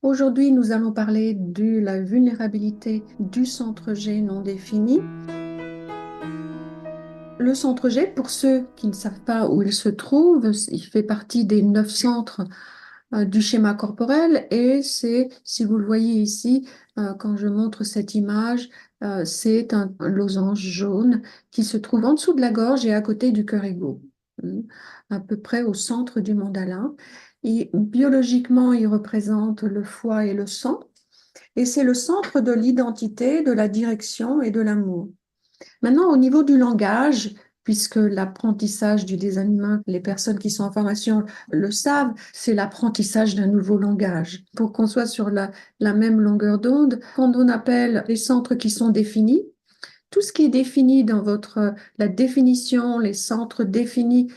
Aujourd'hui, nous allons parler de la vulnérabilité du centre G non défini. Le centre G, pour ceux qui ne savent pas où il se trouve, il fait partie des 9 centres du schéma corporel et c'est, si vous le voyez ici, quand je montre cette image, c'est un losange jaune qui se trouve en dessous de la gorge et à côté du cœur égo, à peu près au centre du mandala. Et biologiquement, il représente le foie et le sang. Et c'est le centre de l'identité, de la direction et de l'amour. Maintenant, au niveau du langage, puisque l'apprentissage du design humain, les personnes qui sont en formation le savent, c'est l'apprentissage d'un nouveau langage. Pour qu'on soit sur la même longueur d'onde, quand on appelle les centres qui sont définis, tout ce qui est défini dans la définition, les centres définis,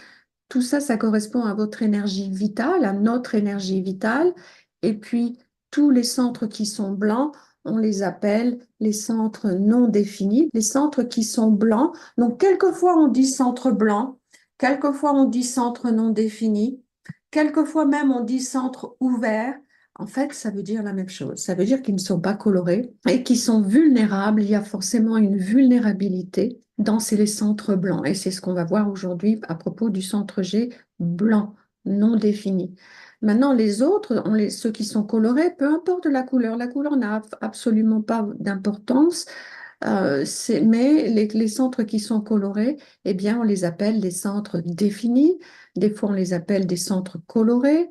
tout ça, ça correspond à votre énergie vitale, à notre énergie vitale. Et puis, tous les centres qui sont blancs, on les appelle les centres non définis, les centres qui sont blancs. Donc, quelquefois, on dit centre blanc, quelquefois, on dit centre non défini, quelquefois même, on dit centre ouvert. En fait, ça veut dire la même chose. Ça veut dire qu'ils ne sont pas colorés et qu'ils sont vulnérables. Il y a forcément une vulnérabilité dans les centres blancs. Et c'est ce qu'on va voir aujourd'hui à propos du centre G blanc, non défini. Maintenant, les autres, ceux qui sont colorés, peu importe la couleur n'a absolument pas d'importance. Mais les centres qui sont colorés, eh bien, on les appelle des centres définis. Des fois, on les appelle des centres colorés.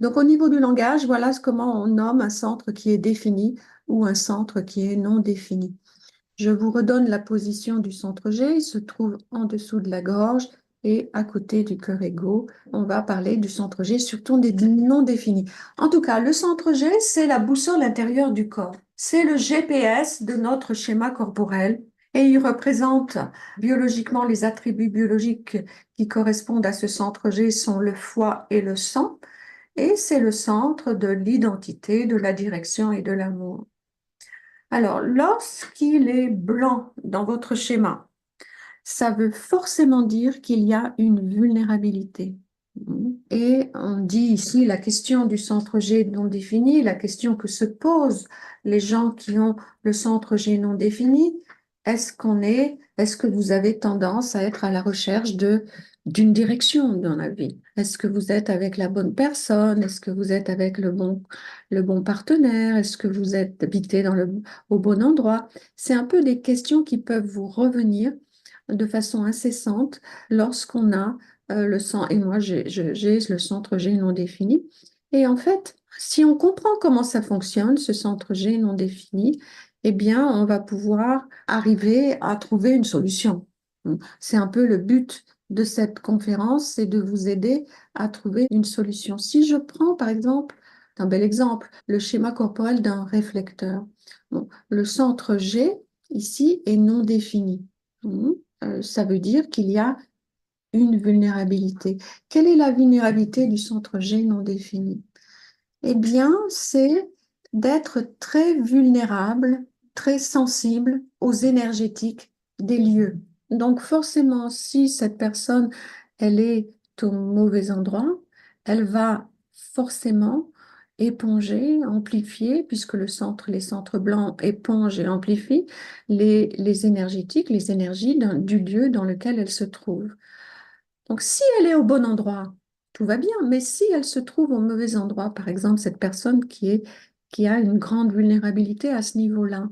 Donc, au niveau du langage, voilà comment on nomme un centre qui est défini ou un centre qui est non défini. Je vous redonne la position du centre G. Il se trouve en dessous de la gorge et à côté du cœur égo. On va parler du centre G, surtout des non définis. En tout cas, le centre G, c'est la boussole intérieure du corps. C'est le GPS de notre schéma corporel et il représente biologiquement les attributs biologiques qui correspondent à ce centre G sont le foie et le sang. Et c'est le centre de l'identité, de la direction et de l'amour. Alors, lorsqu'il est blanc dans votre schéma, ça veut forcément dire qu'il y a une vulnérabilité. Et on dit ici la question du centre G non défini, la question que se posent les gens qui ont le centre G non défini, est-ce que vous avez tendance à être à la recherche d'une direction dans la vie? Est-ce que vous êtes avec la bonne personne? Est-ce que vous êtes avec le bon partenaire? Est-ce que vous êtes habité au bon endroit? C'est un peu des questions qui peuvent vous revenir de façon incessante lorsqu'on a le sang, et moi j'ai le centre G non défini. Et en fait, si on comprend comment ça fonctionne, ce centre G non défini, eh bien, on va pouvoir arriver à trouver une solution. C'est un peu le but de cette conférence, c'est de vous aider à trouver une solution. Si je prends par exemple, un bel exemple, le schéma corporel d'un réflecteur. Bon, le centre G ici est non défini. Ça veut dire qu'il y a une vulnérabilité. Quelle est la vulnérabilité du centre G non défini? Eh bien, c'est d'être très vulnérable, très sensible aux énergétiques des lieux. Donc, forcément, si cette personne, elle est au mauvais endroit, elle va forcément éponger, amplifier, puisque les centres blancs épongent et amplifient les énergétiques, les énergies du lieu dans lequel elle se trouve. Donc, si elle est au bon endroit, tout va bien. Mais si elle se trouve au mauvais endroit, par exemple, cette personne qui a une grande vulnérabilité à ce niveau-là,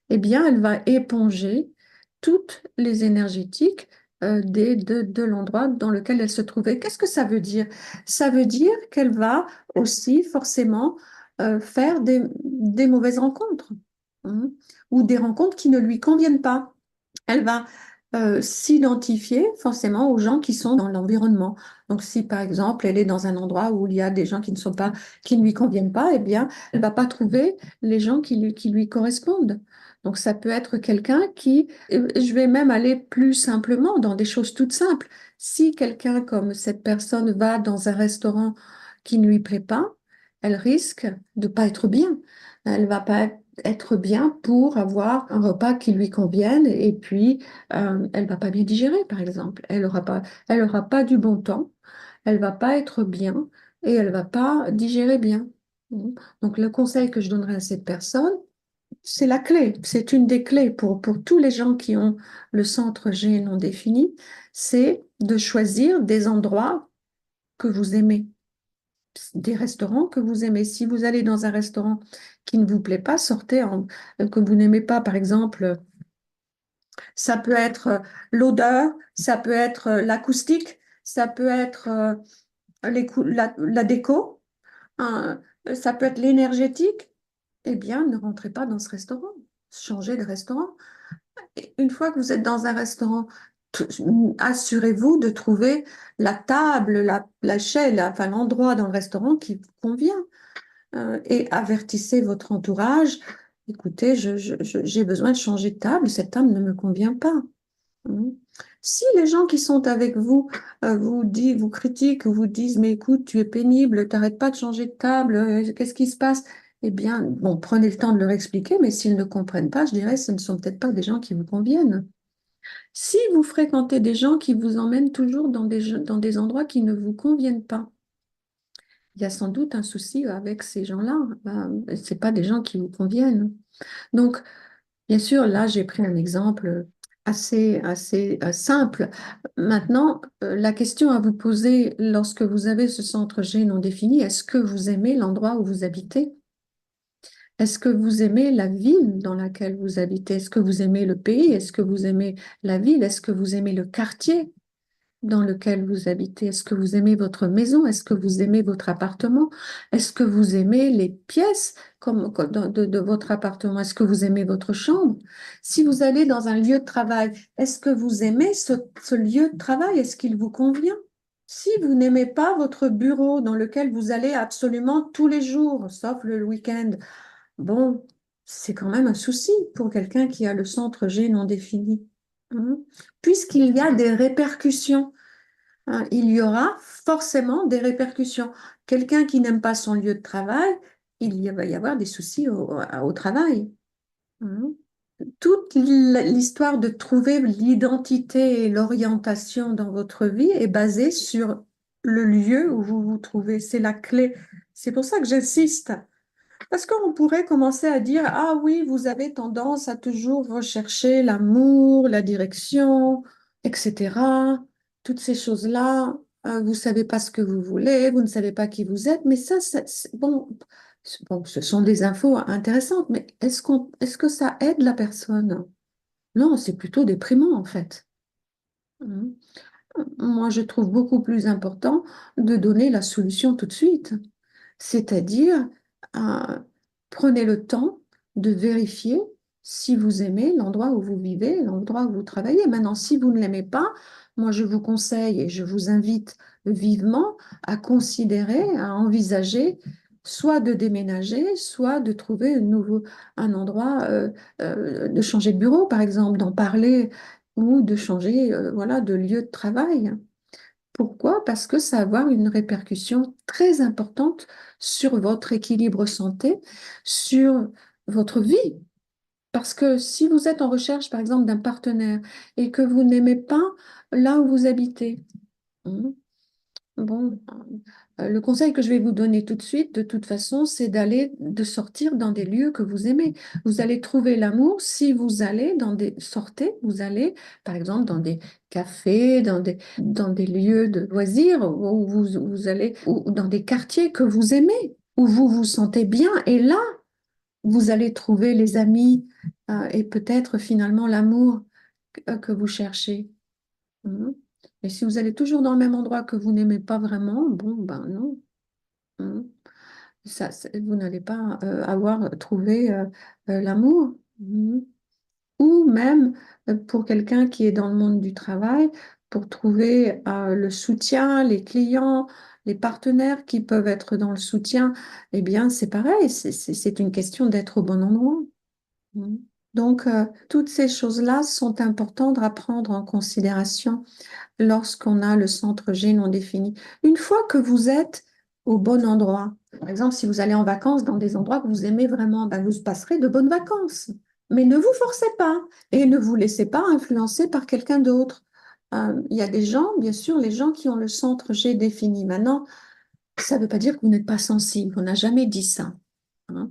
eh bien, elle va éponger toutes les énergétiques de l'endroit dans lequel elle se trouvait. Qu'est-ce que ça veut dire? Ça veut dire qu'elle va aussi forcément faire des mauvaises rencontres, hein, ou des rencontres qui ne lui conviennent pas. Elle va s'identifier forcément aux gens qui sont dans l'environnement. Donc, si par exemple, elle est dans un endroit où il y a des gens qui ne sont pas, qui ne lui conviennent pas, eh bien, elle va pas trouver les gens qui lui correspondent. Donc, ça peut être quelqu'un je vais même aller plus simplement dans des choses toutes simples. Si quelqu'un comme cette personne va dans un restaurant qui ne lui plaît pas, elle risque de pas être bien. Elle va pas être bien pour avoir un repas qui lui convienne et puis elle va pas bien digérer, par exemple. Elle aura pas du bon temps, elle va pas être bien et elle va pas digérer bien. Mhm. Donc, le conseil que je donnerais à cette personne, c'est la clé, c'est une des clés pour tous les gens qui ont le centre G non défini, c'est de choisir des endroits que vous aimez, des restaurants que vous aimez. Si vous allez dans un restaurant qui ne vous plaît pas, que vous n'aimez pas, par exemple, ça peut être l'odeur, ça peut être l'acoustique, ça peut être la déco, hein, ça peut être l'énergétique. Eh bien, ne rentrez pas dans ce restaurant. Changez de restaurant. Et une fois que vous êtes dans un restaurant, t- assurez-vous de trouver la table, la chaise, enfin l'endroit dans le restaurant qui vous convient. Et avertissez votre entourage. Écoutez, j'ai besoin de changer de table. Cette table ne me convient pas. Mhm. Si les gens qui sont avec vous vous critiquent, vous disent, mais écoute, tu es pénible, t'arrêtes pas de changer de table, qu'est-ce qui se passe? Eh bien, bon, prenez le temps de leur expliquer, mais s'ils ne comprennent pas, je dirais, ce ne sont peut-être pas des gens qui vous conviennent. Si vous fréquentez des gens qui vous emmènent toujours dans des endroits qui ne vous conviennent pas, il y a sans doute un souci avec ces gens-là. C'est pas des gens qui vous conviennent. Donc, bien sûr, là, j'ai pris un exemple assez simple. Maintenant, la question à vous poser lorsque vous avez ce centre G non défini, est-ce que vous aimez l'endroit où vous habitez? Est-ce que vous aimez la ville dans laquelle vous habitez? Est-ce que vous aimez le pays? Est-ce que vous aimez la ville? Est-ce que vous aimez le quartier dans lequel vous habitez? Est-ce que vous aimez votre maison? Est-ce que vous aimez votre appartement? Est-ce que vous aimez les pièces de votre appartement? Est-ce que vous aimez votre chambre? Si vous allez dans un lieu de travail, est-ce que vous aimez ce lieu de travail? Est-ce qu'il vous convient? Si vous n'aimez pas votre bureau dans lequel vous allez absolument tous les jours, sauf le week-end, bon, c'est quand même un souci pour quelqu'un qui a le centre G non défini. Hein. Puisqu'il y a des répercussions. Hein, il y aura forcément des répercussions. Quelqu'un qui n'aime pas son lieu de travail, va y avoir des soucis au travail. Hein. Toute l'histoire de trouver l'identité et l'orientation dans votre vie est basée sur le lieu où vous vous trouvez. C'est la clé. C'est pour ça que j'insiste. Parce qu'on pourrait commencer à dire, ah oui, vous avez tendance à toujours rechercher l'amour, la direction, etc. Toutes ces choses-là, vous ne savez pas ce que vous voulez, vous ne savez pas qui vous êtes, mais bon, bon, ce sont des infos intéressantes, mais est-ce que ça aide la personne? Non, c'est plutôt déprimant en fait. Mhm. Moi, je trouve beaucoup plus important de donner la solution tout de suite. C'est-à-dire, euh, prenez le temps de vérifier si vous aimez l'endroit où vous vivez, l'endroit où vous travaillez. Maintenant, si vous ne l'aimez pas, moi, je vous conseille et je vous invite vivement à considérer, à envisager soit de déménager, soit de trouver un endroit, de changer de bureau, par exemple, d'en parler ou de changer, voilà, de lieu de travail. Pourquoi? Parce que ça va avoir une répercussion très importante sur votre équilibre santé, sur votre vie. Parce que si vous êtes en recherche, par exemple, d'un partenaire et que vous n'aimez pas là où vous habitez, hein, bon, le conseil que je vais vous donner tout de suite, de toute façon, c'est de sortir dans des lieux que vous aimez. Vous allez trouver l'amour si vous allez sortez, vous allez, par exemple, dans des cafés, dans des lieux de loisirs, où vous allez, ou dans des quartiers que vous aimez, où vous vous sentez bien. Et là, vous allez trouver les amis, et peut-être finalement l'amour que vous cherchez. Mhm. Et si vous allez toujours dans le même endroit que vous n'aimez pas vraiment, bon, ben non. Mhm. Vous n'allez pas avoir trouvé l'amour. Mhm. Ou même pour quelqu'un qui est dans le monde du travail, pour trouver le soutien, les clients, les partenaires qui peuvent être dans le soutien, eh bien, c'est pareil, c'est une question d'être au bon endroit. Mhm. Donc, toutes ces choses-là sont importantes à prendre en considération lorsqu'on a le centre G non défini. Une fois que vous êtes au bon endroit, par exemple, si vous allez en vacances dans des endroits que vous aimez vraiment, ben vous passerez de bonnes vacances. Mais ne vous forcez pas et ne vous laissez pas influencer par quelqu'un d'autre. Il y a des gens, bien sûr, les gens qui ont le centre G défini. Maintenant, Ça ne veut pas dire que vous n'êtes pas sensible, on n'a jamais dit ça, hein.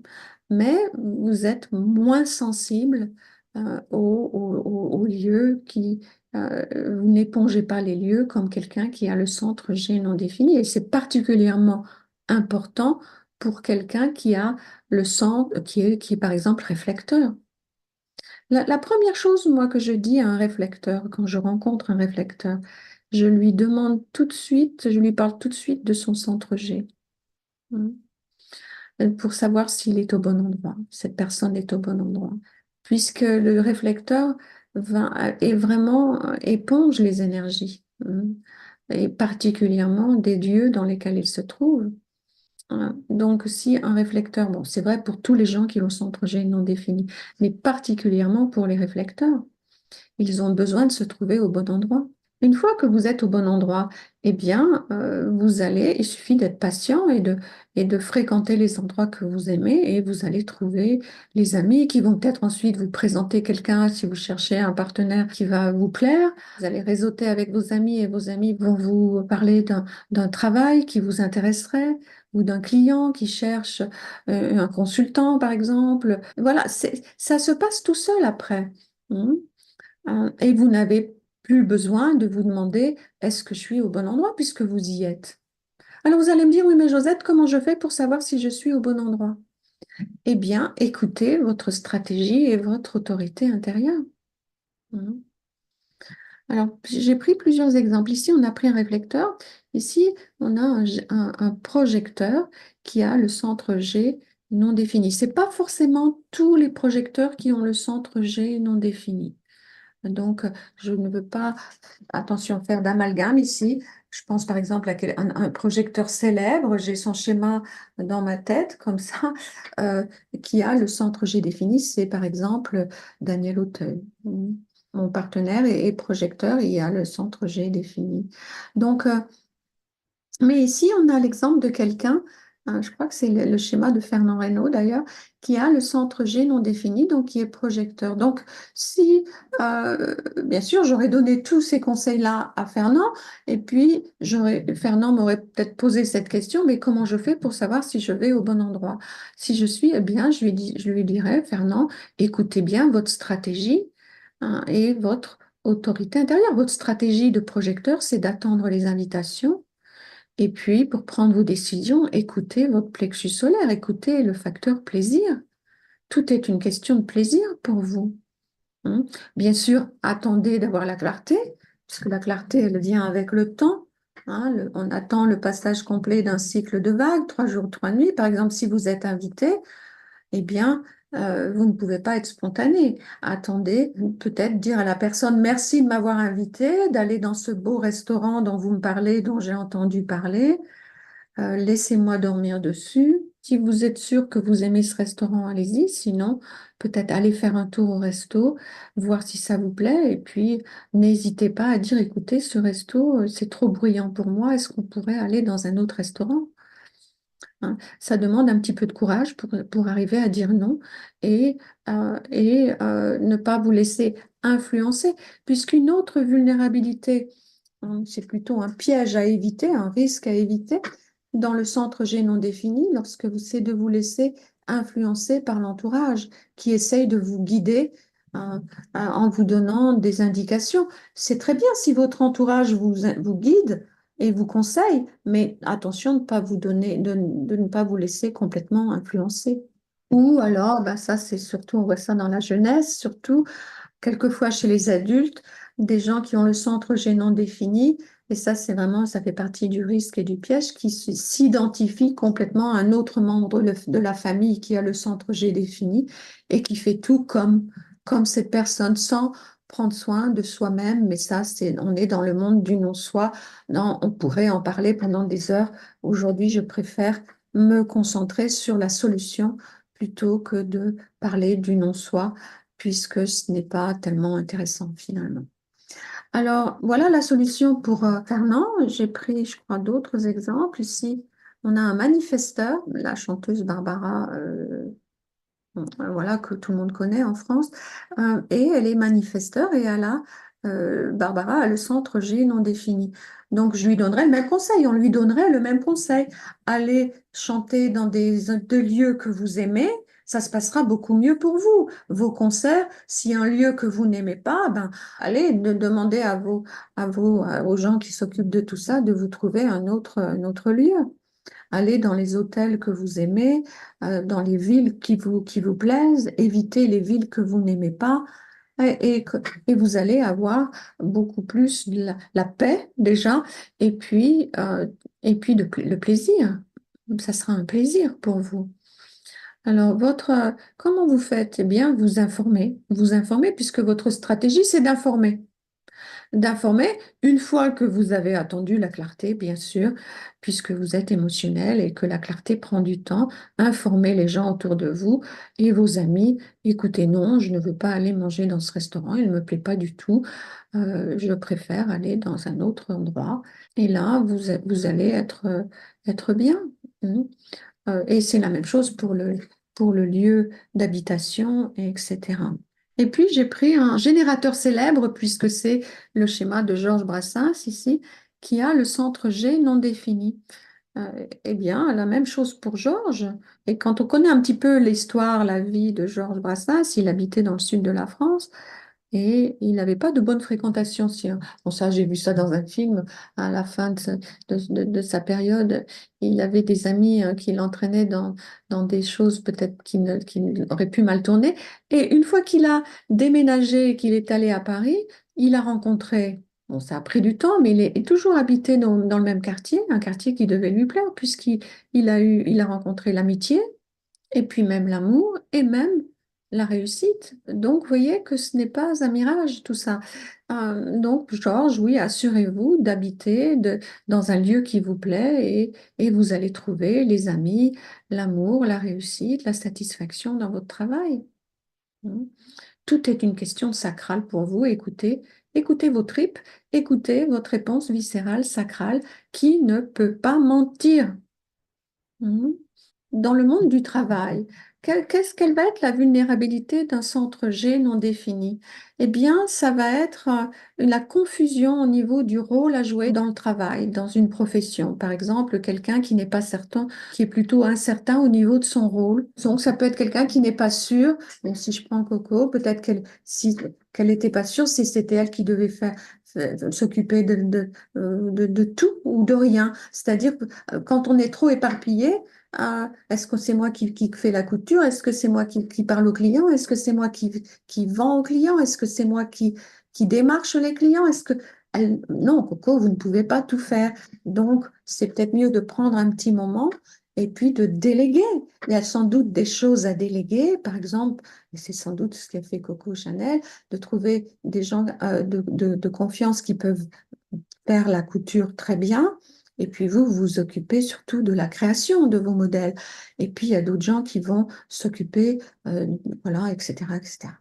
Mais vous êtes moins sensible aux lieux vous n'épongez pas les lieux comme quelqu'un qui a le centre G non défini. Et c'est particulièrement important pour quelqu'un qui a le centre, qui est par exemple réflecteur. La première chose, moi, que je dis à un réflecteur, quand je rencontre un réflecteur, je lui demande tout de suite, je lui parle tout de suite de son centre G, hein, pour savoir s'il est au bon endroit, cette personne est au bon endroit. Puisque le réflecteur est vraiment éponge les énergies, hein, et particulièrement des lieux dans lesquels il se trouve, hein. Donc, si un réflecteur, bon, c'est vrai pour tous les gens qui ont le centre G non défini, mais particulièrement pour les réflecteurs. Ils ont besoin de se trouver au bon endroit. Une fois que vous êtes au bon endroit, eh bien, il suffit d'être patient et de fréquenter les endroits que vous aimez et vous allez trouver les amis qui vont peut-être ensuite vous présenter quelqu'un si vous cherchez un partenaire qui va vous plaire. Vous allez réseauter avec vos amis et vos amis vont vous parler d'un travail qui vous intéresserait ou d'un client qui cherche un consultant, par exemple. Voilà, ça se passe tout seul après. Hmm. Et vous n'avez plus besoin de vous demander est-ce que je suis au bon endroit puisque vous y êtes. Alors vous allez me dire oui, mais Josette, comment je fais pour savoir si je suis au bon endroit? Eh bien, écoutez votre stratégie et votre autorité intérieure. Mhm. Alors, j'ai pris plusieurs exemples. Ici, on a pris un réflecteur. Ici, on a un projecteur qui a le centre G non défini. Ce n'est pas forcément tous les projecteurs qui ont le centre G non défini. Donc, je ne veux pas, attention, faire d'amalgame ici. Je pense par exemple à un projecteur célèbre, j'ai son schéma dans ma tête, comme ça, euh, qui a le centre G défini, c'est par exemple Daniel Auteuil. Mon partenaire est projecteur et il a le centre G défini. Donc, mais ici, on a l'exemple de quelqu'un, je crois que c'est le schéma de Fernand Reynaud d'ailleurs, qui a le centre G non défini, donc qui est projecteur. Donc, si, bien sûr, j'aurais donné tous ces conseils-là à Fernand, et puis Fernand m'aurait peut-être posé cette question, mais comment je fais pour savoir si je vais au bon endroit? Si je suis, eh bien, je lui dirais, Fernand, écoutez bien votre stratégie, hein, et votre autorité intérieure. Votre stratégie de projecteur, c'est d'attendre les invitations et puis, pour prendre vos décisions, écoutez votre plexus solaire, écoutez le facteur plaisir. Tout est une question de plaisir pour vous, hein. Bien sûr, attendez d'avoir la clarté, puisque la clarté, elle vient avec le temps, hein. On attend le passage complet d'un cycle de vagues, 3 jours, 3 nuits. Par exemple, si vous êtes invité, eh bien, vous ne pouvez pas être spontané. Attendez, peut-être dire à la personne merci de m'avoir invité, d'aller dans ce beau restaurant dont vous me parlez, dont j'ai entendu parler. Laissez-moi dormir dessus. Si vous êtes sûr que vous aimez ce restaurant, allez-y. Sinon, peut-être aller faire un tour au resto, voir si ça vous plaît. Et puis, n'hésitez pas à dire, écoutez, ce resto, c'est trop bruyant pour moi. Est-ce qu'on pourrait aller dans un autre restaurant? Hein. Ça demande un petit peu de courage pour arriver à dire non et ne pas vous laisser influencer, puisqu'une autre vulnérabilité, hein, c'est plutôt un piège à éviter, un risque à éviter dans le centre G non défini, c'est de vous laisser influencer par l'entourage qui essaye de vous guider, en vous donnant des indications. C'est très bien si votre entourage vous guide et vous conseille, mais attention de ne pas vous donner, de ne pas vous laisser complètement influencer. Ou alors, bah ça c'est surtout, on voit ça dans la jeunesse, surtout quelquefois chez les adultes, des gens qui ont le centre G non défini, et ça, c'est vraiment, ça fait partie du risque et du piège, qui s'identifie complètement à un autre membre de la famille qui a le centre G défini et qui fait tout comme cette personne sans prendre soin de soi-même. Mais ça, on est dans le monde du non-soi. Non, on pourrait en parler pendant des heures. Aujourd'hui, je préfère me concentrer sur la solution plutôt que de parler du non-soi puisque ce n'est pas tellement intéressant finalement. Alors, voilà la solution pour Fernand. J'ai pris, je crois, d'autres exemples. Ici, on a un manifesteur, la chanteuse Barbara, voilà, que tout le monde connaît en France, et elle est manifesteur et elle a Barbara a le centre G non défini. Donc, je lui donnerais le même conseil, on lui donnerait le même conseil. Allez chanter dans des lieux que vous aimez, ça se passera beaucoup mieux pour vous. Vos concerts, si un lieu que vous n'aimez pas, ben, allez demander aux gens qui s'occupent de tout ça de vous trouver un autre lieu. Allez dans les hôtels que vous aimez, dans les villes qui vous plaisent, évitez les villes que vous n'aimez pas et vous allez avoir beaucoup plus la paix déjà et puis le plaisir. Ça sera un plaisir pour vous. Alors, comment vous faites? Eh bien, vous informez puisque votre stratégie, c'est d'informer une fois que vous avez attendu la clarté, bien sûr, puisque vous êtes émotionnel et que la clarté prend du temps, informer les gens autour de vous et vos amis, écoutez, non, je ne veux pas aller manger dans ce restaurant, il ne me plaît pas du tout, je préfère aller dans un autre endroit. Et là, vous allez être bien. Hein. Et c'est la même chose pour le lieu d'habitation, etc. Et puis, j'ai pris un générateur célèbre, puisque c'est le schéma de Georges Brassens ici, qui a le centre G non défini. Eh bien, la même chose pour Georges. Et quand on connaît un petit peu l'histoire, la vie de Georges Brassens, il habitait dans le sud de la France, et il n'avait pas de bonne fréquentation. Bon, ça, j'ai vu ça dans un film à la fin de sa période. Il avait des amis qui l'entraînaient dans des choses peut-être qui auraient pu mal tourner. Et une fois qu'il a déménagé et qu'il est allé à Paris, il a rencontré, bon, ça a pris du temps, mais il est toujours habité dans le même quartier, un quartier qui devait lui plaire, il a rencontré l'amitié et puis même l'amour et même la réussite. Donc, vous voyez que ce n'est pas un mirage, tout ça. Donc, Georges, oui, assurez-vous d'habiter dans un lieu qui vous plaît et vous allez trouver les amis, l'amour, la réussite, la satisfaction dans votre travail. Mm. Tout est une question sacrale pour vous. Écoutez vos tripes, écoutez votre réponse viscérale, sacrale, qui ne peut pas mentir. Mm. Dans le monde du travail, quelle va être la vulnérabilité d'un centre G non défini? Eh bien, ça va être la confusion au niveau du rôle à jouer dans le travail, dans une profession. Par exemple, quelqu'un qui n'est pas certain, qui est plutôt incertain au niveau de son rôle. Donc, ça peut être quelqu'un qui n'est pas sûr. Même si je prends Coco, peut-être qu'elle n'était pas sûre si c'était elle qui devait s'occuper de tout ou de rien. C'est-à-dire que quand on est trop éparpillé, est-ce que c'est moi qui fais la couture? Est-ce que c'est moi qui parle au client? Est-ce que c'est moi qui vend au client? Est-ce que c'est moi qui démarche les clients? Non, Coco, vous ne pouvez pas tout faire. Donc, c'est peut-être mieux de prendre un petit moment et puis de déléguer. Il y a sans doute des choses à déléguer. Par exemple, et c'est sans doute ce qu'a fait Coco Chanel, de trouver des gens de confiance qui peuvent faire la couture très bien. Et puis vous, vous vous occupez surtout de la création de vos modèles. Et puis il y a d'autres gens qui vont s'occuper, voilà, etc., etc.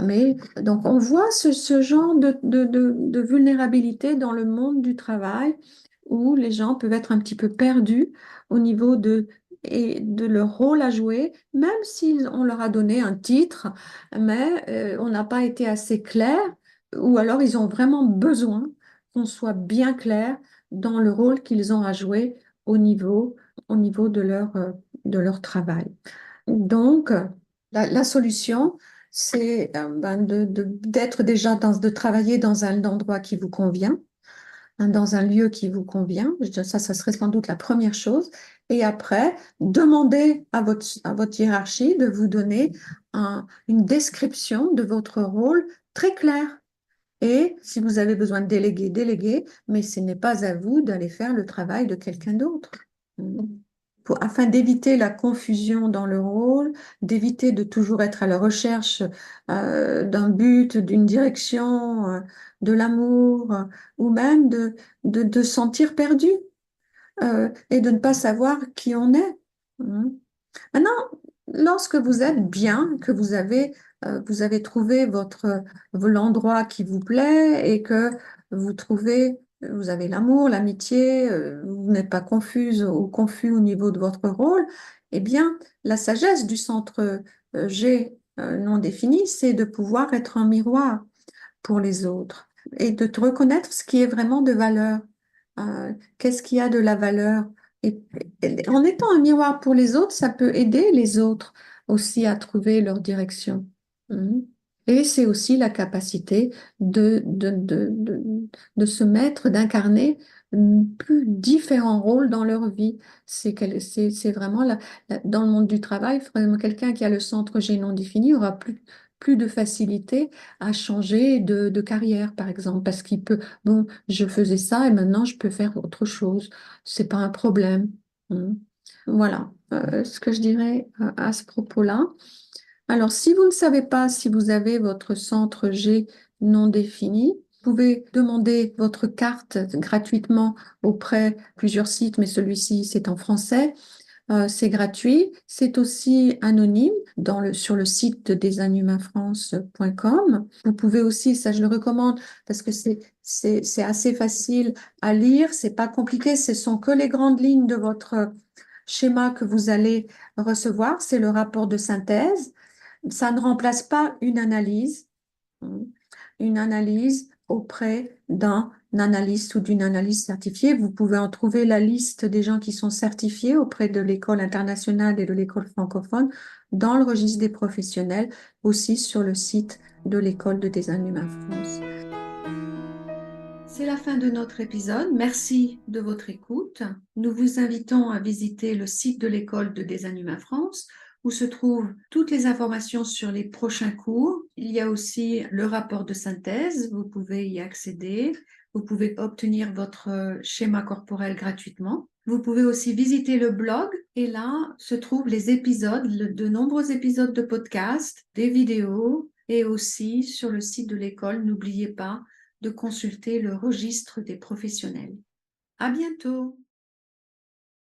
Mais donc on voit ce genre de vulnérabilité dans le monde du travail où les gens peuvent être un petit peu perdus au niveau de leur rôle à jouer, même si on leur a donné un titre, mais on n'a pas été assez clair, ou alors ils ont vraiment besoin qu'on soit bien clair dans le rôle qu'ils ont à jouer au au niveau de leur travail. Donc, la solution, c'est ben, d'être déjà de travailler dans un endroit qui vous convient, hein, dans un lieu qui vous convient. Ça serait sans doute la première chose. Et après, demandez à votre hiérarchie de vous donner une description de votre rôle très claire. Et si vous avez besoin de déléguer, déléguer, mais ce n'est pas à vous d'aller faire le travail de quelqu'un d'autre. Afin d'éviter la confusion dans le rôle, d'éviter de toujours être à la recherche d'un but, d'une direction, de l'amour, ou même de sentir perdu et de ne pas savoir qui on est. Mhm. Maintenant, lorsque vous êtes bien, que vous avez trouvé l'endroit qui vous plaît et que vous avez l'amour, l'amitié, vous n'êtes pas confuse ou confus au niveau de votre rôle, eh bien, la sagesse du centre G non défini, c'est de pouvoir être un miroir pour les autres. et de te reconnaître ce qui est vraiment de valeur. Qu'est-ce qui a de la valeur? Et en étant un miroir pour les autres, ça peut aider les autres aussi à trouver leur direction. Mhm. Et c'est aussi la capacité de se mettre, d'incarner plus différents rôles dans leur vie. C'est vraiment dans le monde du travail, vraiment quelqu'un qui a le centre G non défini aura plus de facilité à changer de carrière, par exemple, parce qu'il peut, bon, je faisais ça et maintenant je peux faire autre chose. C'est pas un problème. Mm. Voilà, ce que je dirais à ce propos-là. Alors, si vous ne savez pas si vous avez votre centre G non défini, vous pouvez demander votre carte gratuitement auprès de plusieurs sites, mais celui-ci, c'est en français. C'est gratuit. C'est aussi anonyme sur le site de designumainfrance.com. Vous pouvez aussi, ça je le recommande parce que c'est assez facile à lire, c'est pas compliqué, ce sont que les grandes lignes de votre schéma que vous allez recevoir. C'est le rapport de synthèse. Ça ne remplace pas hein, une analyse auprès d'un analyste ou d'une analyste certifiée. Vous pouvez en trouver la liste des gens qui sont certifiés auprès de l'école internationale et de l'école francophone dans le registre des professionnels, aussi sur le site de l'école de design humain France. C'est la fin de notre épisode. Merci de votre écoute. Nous vous invitons à visiter le site de l'école de design humain France où se trouvent toutes les informations sur les prochains cours. Il y a aussi le rapport de synthèse. Vous pouvez y accéder. Vous pouvez obtenir votre schéma corporel gratuitement. Vous pouvez aussi visiter le blog et là se trouvent les épisodes, de nombreux épisodes de podcast, des vidéos et aussi sur le site de l'école. N'oubliez pas de consulter le registre des professionnels. À bientôt!